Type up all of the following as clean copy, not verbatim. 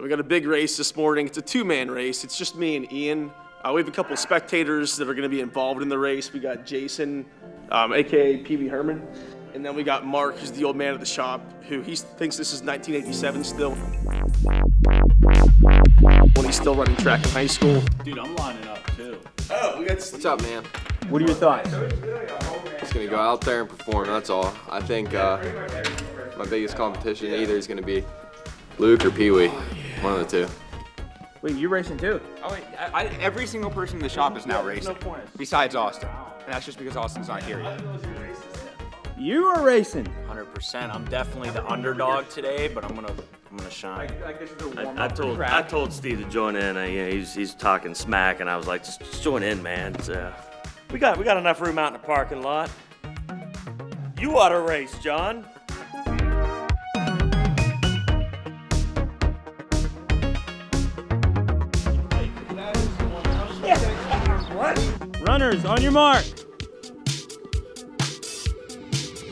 We got a big race this morning. It's a two-man race. It's just me and Ian. We have a couple of spectators that are going to be involved in the race. We got Jason, aka PB Herman, and then we got Mark, who's the old man of the shop, who he thinks this is 1987 still, when he's still running track in high school. Dude, I'm lining up too. Oh, we got. What's up, man? What are your thoughts? Just gonna go out there and perform. That's all. I think my biggest competition either is gonna be Luke or Pee Wee, one of the two. Wait, you're racing too? Oh, wait, every single person in the shop is now racing, besides Austin. And that's just because Austin's not here yet. You are racing. 100%. I'm definitely the underdog today, but I'm gonna shine. I told Steve to join in. He's talking smack, and I was like, just join in, man. We got enough room out in the parking lot. You ought to race, John. Runners, on your mark.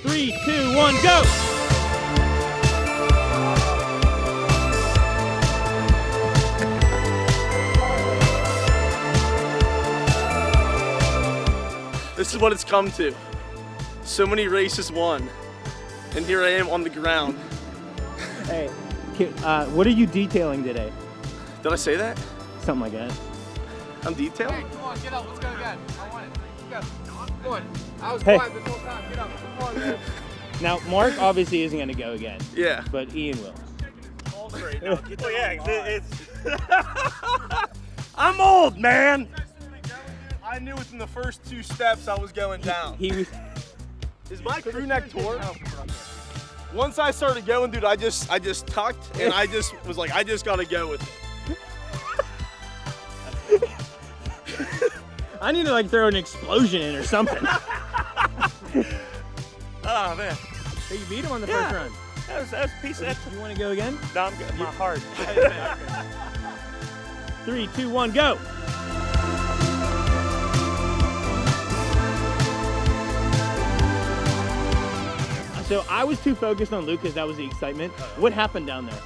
3, 2, 1, go! This is what it's come to. So many races won, and here I am on the ground. Hey, what are you detailing today? Did I say that? Something like that. I'm detailing? Hey, come on, get up. Let's go again. I want it. Let's go. Come on. I was Hey. quiet this whole time. Get up. Come on, man. Now, Mark obviously isn't going to go again. Yeah. But Ian will. Well, yeah, it's I'm old, man. I knew within the first 2 steps I was going down. He was. Is my crew neck torn? Once I started going, dude, I just tucked, and I just was like, I just gotta go with it. I need to like throw an explosion in or something. Oh man, So you beat him on the first run. that was a piece of that. You want to go again? No, I'm good. My heart. 3, 2, 1, go! So I was too focused on Luke because that was the excitement. What happened down there?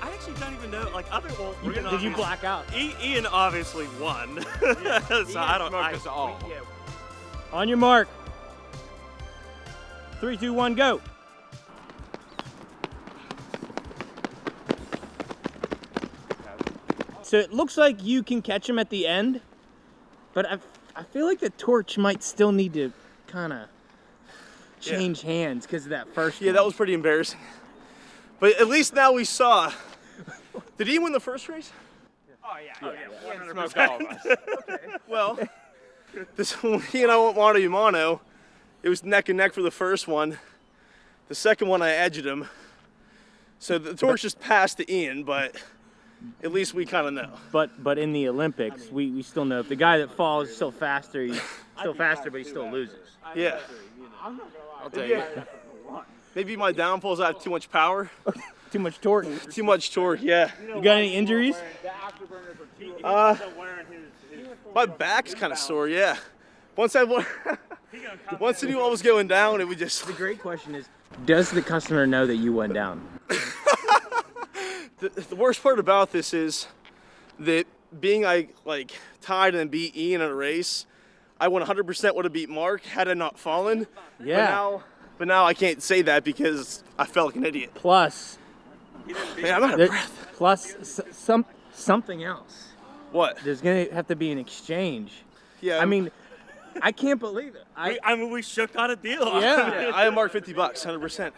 I actually don't even know. Like other. Well, Did you black out? Ian obviously won. So I don't. On your mark. 3, 2, 1, go. So it looks like you can catch him at the end, but I feel like the torch might still need to kind of change hands because of that first Yeah, one. that was pretty embarrassing. But at least now we saw. Did he win the first race? Oh yeah. 100%. Well, when he and I went mano a mano, it was neck and neck for the first one. The second one, I edged him. So the torch just passed to Ian, but at least we kind of know. But in the Olympics, we still know if the guy that falls is still faster, he's still faster, but he still loses. Yeah. I'll take it. Maybe my downfall is I have too much power. Too much torque. Too much torque, yeah. You got any injuries? My back's kind of sore, yeah. Once I knew what was going down, it would just. The great question is, does the customer know that you went down? The worst part about this is that being like tied and beat Ian in a race, I 100% would have beat Mark had I not fallen. Yeah. But now I can't say that because I felt like an idiot. Plus, Man, I'm out of breath. plus something else. What? There's gonna have to be an exchange. Yeah. I mean, I can't believe it. I mean, we shook on a deal. Yeah. I have Mark $50, 100%.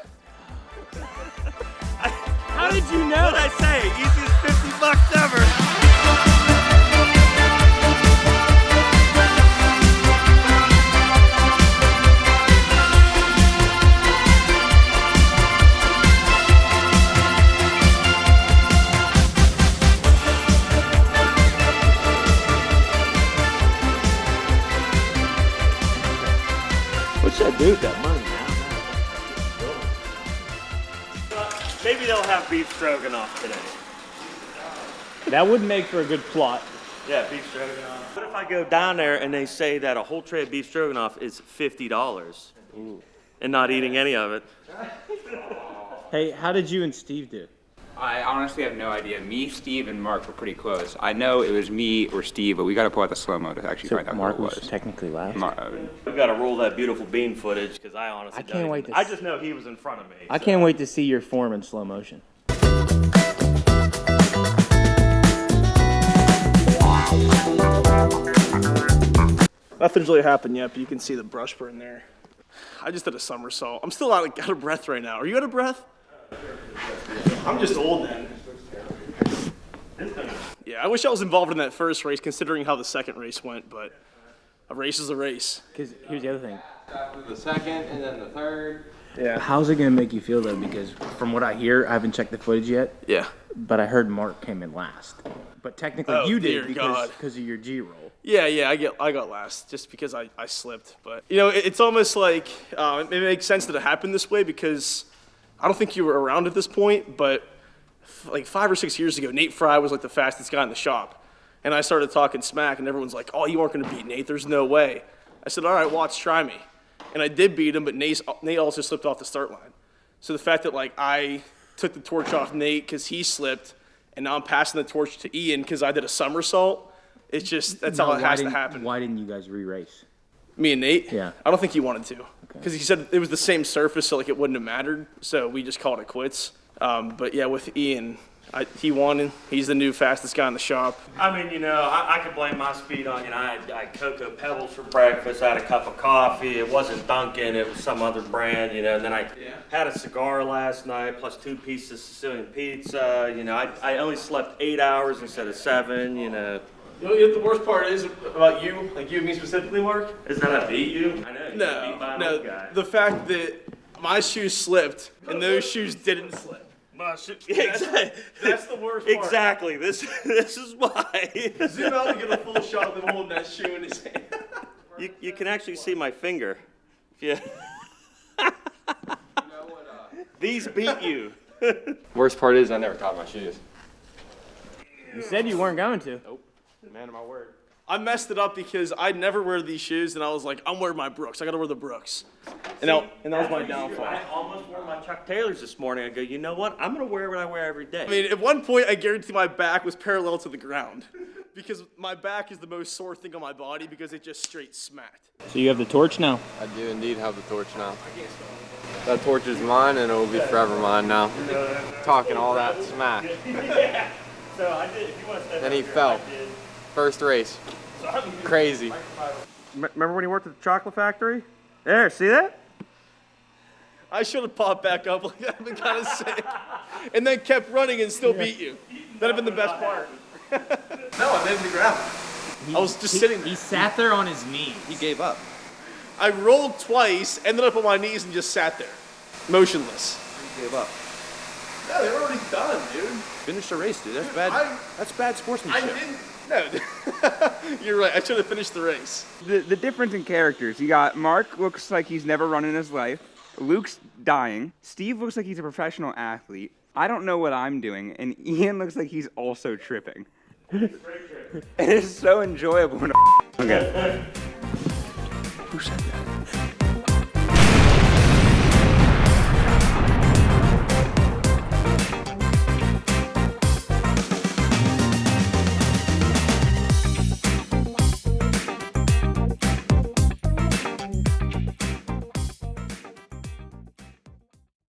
How did you know? What'd I say? Easiest $50 ever. What should I do with that money now? Maybe they'll have beef stroganoff today. That would make for a good plot. Yeah, beef stroganoff. What if I go down there and they say that a whole tray of beef stroganoff is $50 and not eating any of it? Hey, how did you and Steve do? I honestly have no idea. Me, Steve, and Mark were pretty close. I know it was me or Steve, but we got to pull out the slow-mo to actually find out Mark who it was was. technically last. We got to roll that beautiful bean footage because I honestly I can't wait to I just know he was in front of me. I can't wait to see your form in slow motion. Nothing's really happened yet, but you can see the brush burn there. I just did a somersault. I'm still out of breath right now. Are you out of breath? I'm just old then. Yeah, I wish I was involved in that first race, considering how the second race went, but a race is a race. Because here's the other thing. After the second and then the third. Yeah. How's it going to make you feel, though? Because from what I hear, I haven't checked the footage yet, Yeah. but I heard Mark came in last. But technically Oh, you dear did God. because of your G-roll. Yeah, I got last just because I slipped. But, you know, it's almost like it makes sense that it happened this way because I don't think you were around at this point, but like 5 or 6 years ago, Nate Fry was like the fastest guy in the shop. And I started talking smack, and everyone's like, oh, you aren't going to beat Nate. There's no way. I said, all right, watch, try me. And I did beat him, but Nate also slipped off the start line. So the fact that, like, I took the torch off Nate because he slipped, and now I'm passing the torch to Ian because I did a somersault, it's just, that's how it has to happen. Why didn't you guys re-race? Me and Nate? Yeah. I don't think he wanted to. Because he said it was the same surface, so, like, it wouldn't have mattered. So we just called it quits. But, yeah, with Ian, he won, and he's the new fastest guy in the shop. I mean, you know, I could blame my speed on, you know, I had Cocoa Pebbles for breakfast, I had a cup of coffee, it wasn't Dunkin', it was some other brand, you know, and then I had a cigar last night, plus 2 pieces of Sicilian pizza, you know, I only slept 8 hours instead of 7, you know. You know what the worst part is about you, like you and me specifically, Mark? Is that I beat you? I know, you got beat by an old guy. The fact that my shoes slipped and those shoes didn't slip. Exactly. That's the worst part. Exactly. This is why. Zoom out and get a full shot of him holding that shoe in his hand. You can actually see my finger. Yeah. These beat you. Worst part is I never caught my shoes. You said you weren't going to. Nope. Man of my word. I messed it up because I never wear these shoes, and I was like, I'm wearing my Brooks. I gotta wear the Brooks. And that was my downfall. I almost wore my Chuck Taylors this morning. I go, you know what? I'm gonna wear what I wear every day. I mean, at one point, I guarantee my back was parallel to the ground. Because my back is the most sore thing on my body because it just straight smacked. So you have the torch now. I do indeed have the torch now. That torch is mine, and it will be forever mine now. Talking all that smack. So I did. If you want to step Then he fell. First race. Crazy. Remember when you worked at the chocolate factory? There, see that? I should have popped back up like I've been kind of sick. And then kept running and still beat you. That'd have been the best part. No, I landed on the ground. I was just sitting there. He sat there on his knees. He gave up. I rolled twice, ended up on my knees, and just sat there, motionless. He gave up. No, they were already done, dude. Finish the race, dude. That's bad. That's bad I sportsmanship. didn't. No, you're right. I should have finished the race. The difference in characters. You got Mark looks like he's never run in his life. Luke's dying. Steve looks like he's a professional athlete. I don't know what I'm doing. And Ian looks like he's also tripping. It is so enjoyable. Okay. Who said that?